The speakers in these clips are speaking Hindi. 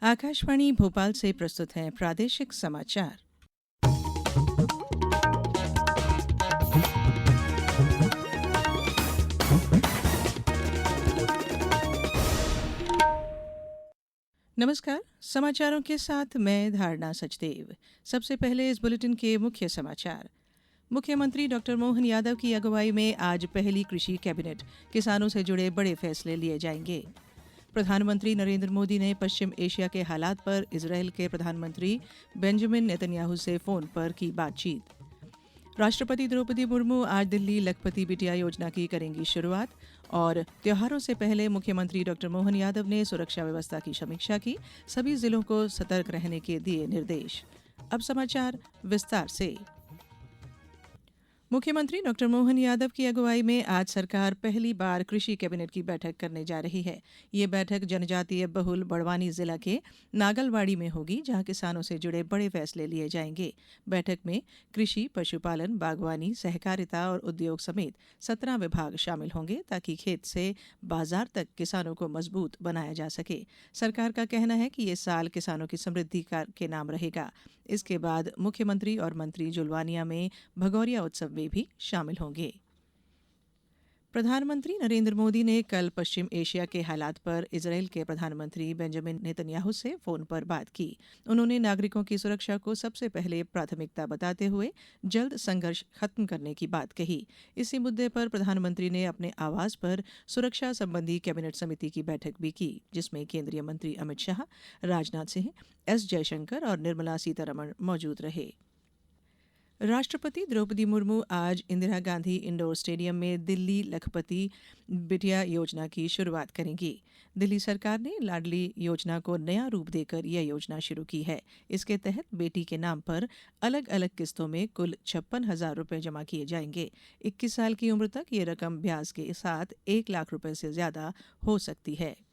आकाशवाणी भोपाल से प्रस्तुत हैं प्रादेशिक समाचार। नमस्कार, समाचारों के साथ मैं धारणा सचदेव। सबसे पहले इस बुलेटिन के मुख्य समाचार। मुख्यमंत्री डॉक्टर मोहन यादव की अगुवाई में आज पहली कृषि कैबिनेट, किसानों से जुड़े बड़े फैसले लिए जाएंगे। प्रधानमंत्री नरेंद्र मोदी ने पश्चिम एशिया के हालात पर इजरायल के प्रधानमंत्री बेंजामिन नेतन्याहू से फोन पर की बातचीत। राष्ट्रपति द्रौपदी मुर्मू आज दिल्ली लखपति बिटिया योजना की करेंगी शुरुआत। और त्योहारों से पहले मुख्यमंत्री डॉक्टर मोहन यादव ने सुरक्षा व्यवस्था की समीक्षा की, सभी जिलों को सतर्क रहने के दिए निर्देश। अब समाचार विस्तार से। मुख्यमंत्री डॉक्टर मोहन यादव की अगुवाई में आज सरकार पहली बार कृषि कैबिनेट की बैठक करने जा रही है। ये बैठक जनजातीय बहुल बड़वानी जिला के नागलवाड़ी में होगी, जहां किसानों से जुड़े बड़े फैसले लिए जाएंगे। बैठक में कृषि, पशुपालन, बागवानी, सहकारिता और उद्योग समेत 17 विभाग शामिल होंगे, ताकि खेत से बाजार तक किसानों को मजबूत बनाया जा सके। सरकार का कहना है कि ये साल किसानों की समृद्धि के नाम रहेगा। इसके बाद मुख्यमंत्री और मंत्री जुलवानिया में भगौरिया उत्सव में भी शामिल होंगे। प्रधानमंत्री नरेंद्र मोदी ने कल पश्चिम एशिया के हालात पर इजरायल के प्रधानमंत्री बेंजामिन नेतन्याहू से फोन पर बात की। उन्होंने नागरिकों की सुरक्षा को सबसे पहले प्राथमिकता बताते हुए जल्द संघर्ष खत्म करने की बात कही। इसी मुद्दे पर प्रधानमंत्री ने अपने आवास पर सुरक्षा संबंधी कैबिनेट समिति की बैठक भी की, जिसमें केंद्रीय मंत्री अमित शाह, राजनाथ सिंह, एस जयशंकर और निर्मला सीतारमण मौजूद रहे। राष्ट्रपति द्रौपदी मुर्मू आज इंदिरा गांधी इंडोर स्टेडियम में दिल्ली लखपति बिटिया योजना की शुरुआत करेंगी। दिल्ली सरकार ने लाडली योजना को नया रूप देकर यह योजना शुरू की है। इसके तहत बेटी के नाम पर अलग अलग किस्तों में कुल 56,000 रुपये जमा किए जाएंगे। 21 साल की उम्र तक ये रकम ब्याज के साथ 1 लाख रुपए से ज्यादा हो सकती है।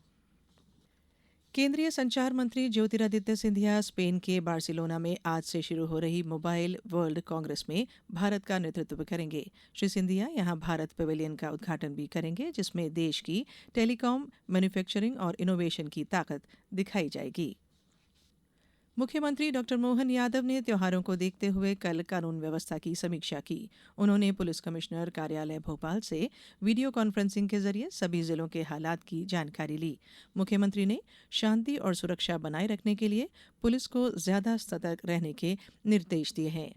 केंद्रीय संचार मंत्री ज्योतिरादित्य सिंधिया स्पेन के बार्सिलोना में आज से शुरू हो रही मोबाइल वर्ल्ड कांग्रेस में भारत का नेतृत्व करेंगे। श्री सिंधिया यहां भारत पवेलियन का उद्घाटन भी करेंगे, जिसमें देश की टेलीकॉम, मैन्युफैक्चरिंग और इनोवेशन की ताकत दिखाई जाएगी। मुख्यमंत्री डॉक्टर मोहन यादव ने त्योहारों को देखते हुए कल कानून व्यवस्था की समीक्षा की। उन्होंने पुलिस कमिश्नर कार्यालय भोपाल से वीडियो कॉन्फ्रेंसिंग के जरिए सभी जिलों के हालात की जानकारी ली। मुख्यमंत्री ने शांति और सुरक्षा बनाए रखने के लिए पुलिस को ज्यादा सतर्क रहने के निर्देश दिए हैं।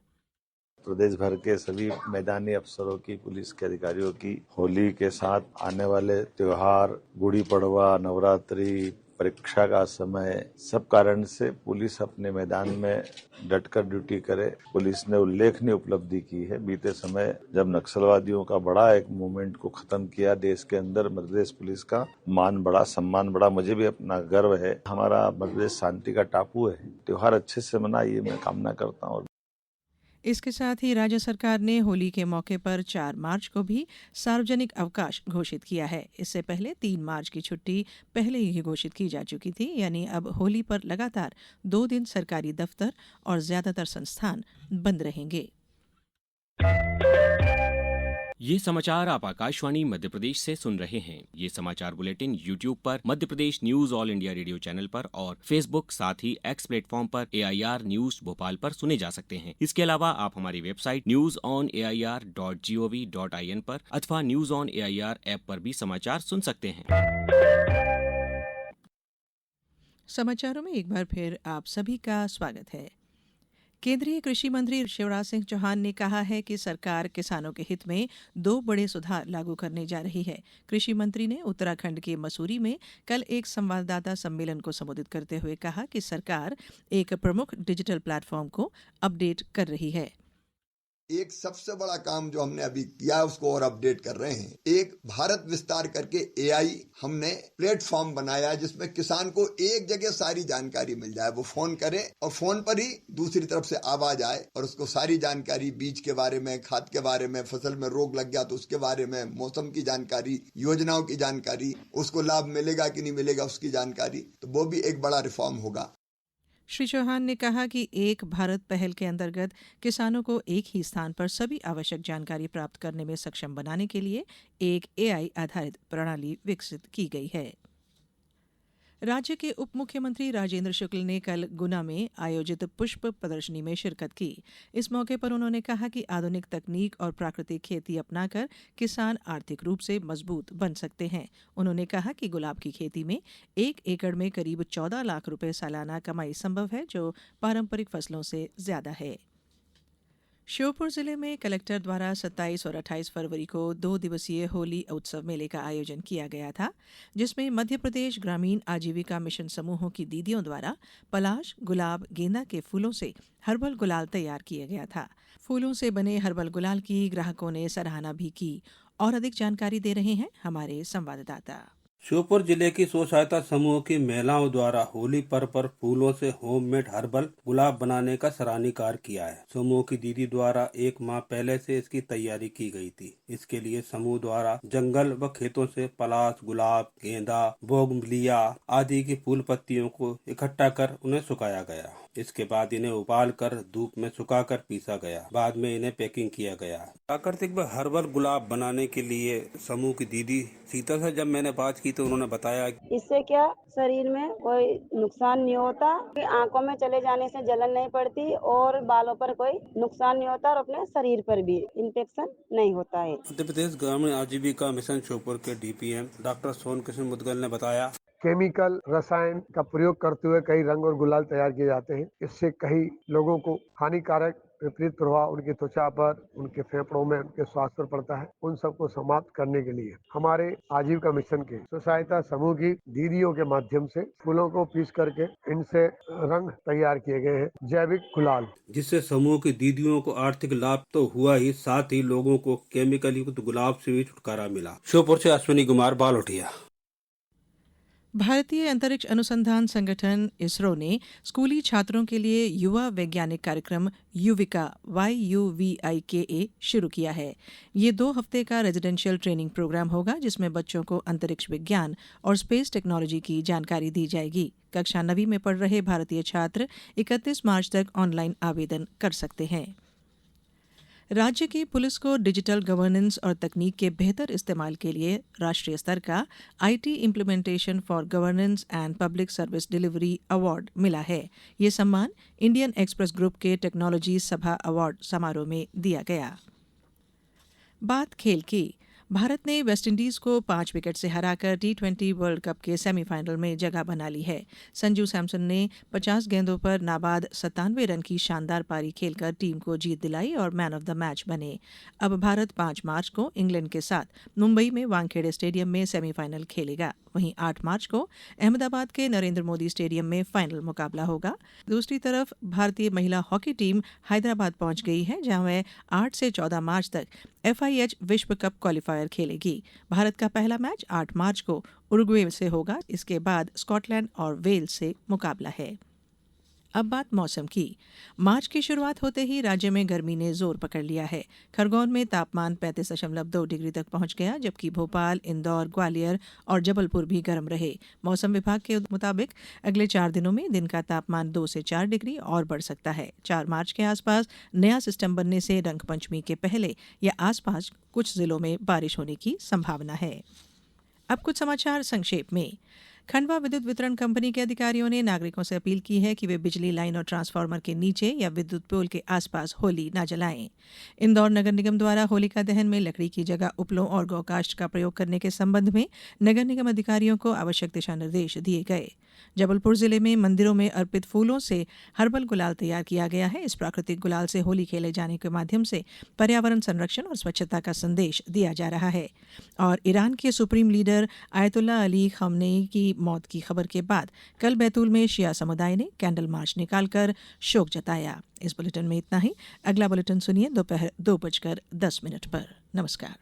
प्रदेश भर के सभी मैदानी अफसरों की, पुलिस के अधिकारियों की होली के साथ आने वाले त्योहार, गुड़ी पड़वा, नवरात्रि, परीक्षा का समय, सब कारण से पुलिस अपने मैदान में डटकर ड्यूटी करे। पुलिस ने उल्लेखनीय उपलब्धि की है। बीते समय जब नक्सलवादियों का बड़ा एक मूवमेंट को खत्म किया देश के अंदर, मध्य प्रदेश पुलिस का मान बढ़ा, सम्मान बढ़ा। मुझे भी अपना गर्व है। हमारा मध्य प्रदेश शांति का टापू है। त्योहार अच्छे से मनाइए, मैं कामना करता हूँ। इसके साथ ही राज्य सरकार ने होली के मौके पर 4 मार्च को भी सार्वजनिक अवकाश घोषित किया है। इससे पहले 3 मार्च की छुट्टी पहले ही घोषित की जा चुकी थी। यानी अब होली पर लगातार 2 दिन सरकारी दफ्तर और ज्यादातर संस्थान बंद रहेंगे। ये समाचार आप आकाशवाणी मध्य प्रदेश से सुन रहे हैं। ये समाचार बुलेटिन YouTube पर Madhya Pradesh news all India radio channel पर और Facebook साथ ही X प्लेटफॉर्म पर AIR न्यूज भोपाल पर सुने जा सकते हैं। इसके अलावा आप हमारी वेबसाइट newsonair.gov.in पर अथवा न्यूज ऑन AIR ऐप पर भी समाचार सुन सकते हैं। समाचारों में एक बार फिर आप सभी का स्वागत है। केंद्रीय कृषि मंत्री शिवराज सिंह चौहान ने कहा है कि सरकार किसानों के हित में 2 बड़े सुधार लागू करने जा रही है। कृषि मंत्री ने उत्तराखंड के मसूरी में कल एक संवाददाता सम्मेलन को संबोधित करते हुए कहा कि सरकार एक प्रमुख डिजिटल प्लेटफॉर्म को अपडेट कर रही है। एक सबसे बड़ा काम जो हमने अभी किया उसको और अपडेट कर रहे हैं। एक भारत विस्तार करके AI हमने प्लेटफॉर्म बनाया, जिसमें किसान को एक जगह सारी जानकारी मिल जाए। वो फोन करे और फोन पर ही दूसरी तरफ से आवाज आए और उसको सारी जानकारी, बीज के बारे में, खाद के बारे में, फसल में रोग लग गया तो उसके बारे में, मौसम की जानकारी, योजनाओं की जानकारी, उसको लाभ मिलेगा कि नहीं मिलेगा उसकी जानकारी। तो वो भी एक बड़ा रिफॉर्म होगा। श्री चौहान ने कहा कि एक भारत पहल के अंतर्गत किसानों को एक ही स्थान पर सभी आवश्यक जानकारी प्राप्त करने में सक्षम बनाने के लिए एक AI आधारित प्रणाली विकसित की गई है। राज्य के उप मुख्यमंत्री राजेंद्र शुक्ल ने कल गुना में आयोजित पुष्प प्रदर्शनी में शिरकत की। इस मौके पर उन्होंने कहा कि आधुनिक तकनीक और प्राकृतिक खेती अपनाकर किसान आर्थिक रूप से मजबूत बन सकते हैं। उन्होंने कहा कि गुलाब की खेती में 1 एकड़ में करीब 14 लाख रुपए सालाना कमाई संभव है, जो पारंपरिक फसलों से ज्यादा है। श्योपुर जिले में कलेक्टर द्वारा 27 और 28 फरवरी को 2 दिवसीय होली उत्सव मेले का आयोजन किया गया था, जिसमें मध्य प्रदेश ग्रामीण आजीविका मिशन समूहों की दीदियों द्वारा पलाश, गुलाब, गेंदा के फूलों से हर्बल गुलाल तैयार किया गया था। फूलों से बने हर्बल गुलाल की ग्राहकों ने सराहना भी की। और अधिक जानकारी दे रहे हैं हमारे संवाददाता। श्योपुर जिले की स्व सहायता समूह की महिलाओं द्वारा होली पर्व पर फूलों से होममेड हर्बल गुलाब बनाने का सराहनीय कार्य किया है। समूह की दीदी द्वारा 1 माह पहले से इसकी तैयारी की गई थी। इसके लिए समूह द्वारा जंगल व खेतों से पलाश, गुलाब, गेंदा, बोगनविलिया आदि की फूल पत्तियों को इकट्ठा कर उन्हें सुखाया गया। इसके बाद इन्हें उबाल कर धूप में सुखाकर पीसा गया। बाद में इन्हें पैकिंग किया गया। प्राकृतिक व हर्बल गुलाब बनाने के लिए समूह की दीदी सीता से जब मैंने बात की तो उन्होंने बताया इससे क्या शरीर में कोई नुकसान नहीं होता, कि आंखों में चले जाने से जलन नहीं पड़ती और बालों पर कोई नुकसान नहीं होता और अपने शरीर पर भी इन्फेक्शन नहीं होता है। मध्य प्रदेश ग्रामीण आजीविका मिशन श्योपुर के डीपीएम डॉक्टर सोन कृष्ण मुदगल ने बताया, केमिकल रसायन का प्रयोग करते हुए कई रंग और गुलाल तैयार किए जाते हैं। इससे कई लोगों को हानिकारक विपरीत प्रभाव उनकी त्वचा पर, उनके फेफड़ों में, उनके स्वास्थ्य पर पड़ता है। उन सबको समाप्त करने के लिए हमारे आजीविका मिशन के स्व सहायता समूह की दीदियों के माध्यम से फूलों को पीस करके इनसे रंग तैयार किए गए हैं, जैविक गुलाल, जिससे समूह की दीदियों को आर्थिक लाभ तो हुआ ही, साथ ही लोगों को केमिकल युक्त गुलाब से भी छुटकारा मिला। श्योपुर से अश्विनी कुमार, बालोटिया। भारतीय अंतरिक्ष अनुसंधान संगठन इसरो ने स्कूली छात्रों के लिए युवा वैज्ञानिक कार्यक्रम युविका YUVIKA शुरू किया है। ये 2 हफ्ते का रेजिडेंशियल ट्रेनिंग प्रोग्राम होगा, जिसमें बच्चों को अंतरिक्ष विज्ञान और स्पेस टेक्नोलॉजी की जानकारी दी जाएगी। कक्षा 9वीं में पढ़ रहे भारतीय छात्र 31 मार्च तक ऑनलाइन आवेदन कर सकते हैं। राज्य की पुलिस को डिजिटल गवर्नेंस और तकनीक के बेहतर इस्तेमाल के लिए राष्ट्रीय स्तर का IT implementation for governance and public service delivery award मिला है। ये सम्मान इंडियन एक्सप्रेस ग्रुप के टेक्नोलॉजी सभा अवार्ड समारोह में दिया गया। बात खेल की। भारत ने वेस्टइंडीज को 5 विकेट से हराकर T20 वर्ल्ड कप के सेमीफाइनल में जगह बना ली है। संजू सैमसन ने 50 गेंदों पर नाबाद 97 रन की शानदार पारी खेलकर टीम को जीत दिलाई और मैन ऑफ द मैच बने। अब भारत 5 मार्च को इंग्लैंड के साथ मुंबई में वानखेड़े स्टेडियम में सेमीफाइनल खेलेगा। वहीं 8 मार्च को अहमदाबाद के नरेंद्र मोदी स्टेडियम में फाइनल मुकाबला होगा। दूसरी तरफ भारतीय महिला हॉकी टीम हैदराबाद पहुंच गई है, जहां वह 8 से 14 मार्च तक FIH विश्व कप क्वालिफायर खेलेगी। भारत का पहला मैच 8 मार्च को उरुग्वे से होगा। इसके बाद स्कॉटलैंड और वेल्स से मुकाबला है। अब बात मौसम की। मार्च की शुरुआत होते ही राज्य में गर्मी ने जोर पकड़ लिया है। खरगोन में तापमान 35.2 डिग्री तक पहुंच गया, जबकि भोपाल, इंदौर, ग्वालियर और जबलपुर भी गर्म रहे। मौसम विभाग के मुताबिक अगले 4 दिनों में दिन का तापमान 2 से 4 डिग्री और बढ़ सकता है। 4 मार्च के आसपास नया सिस्टम बनने से रंगपंचमी के पहले या आसपास कुछ जिलों में बारिश होने की संभावना है। अब कुछ समाचार संक्षेप में। खंडवा विद्युत वितरण कंपनी के अधिकारियों ने नागरिकों से अपील की है कि वे बिजली लाइन और ट्रांसफार्मर के नीचे या विद्युत पोल के आसपास होली न जलाएं। इंदौर नगर निगम द्वारा होलिका दहन में लकड़ी की जगह उपलों और गौकाष्ठ का प्रयोग करने के संबंध में नगर निगम अधिकारियों को आवश्यक दिशा निर्देश दिए गए। जबलपुर जिले में मंदिरों में अर्पित फूलों से हर्बल गुलाल तैयार किया गया है। इस प्राकृतिक गुलाल से होली खेले जाने के माध्यम से पर्यावरण संरक्षण और स्वच्छता का संदेश दिया जा रहा है। और ईरान के supreme leader ayatollah Ali Khamenei की मौत की खबर के बाद कल बैतूल में शिया समुदाय ने कैंडल मार्च निकालकर शोक जताया। इस बुलेटिन में इतना ही। अगला बुलेटिन सुनिए दोपहर 2:10 पर। नमस्कार।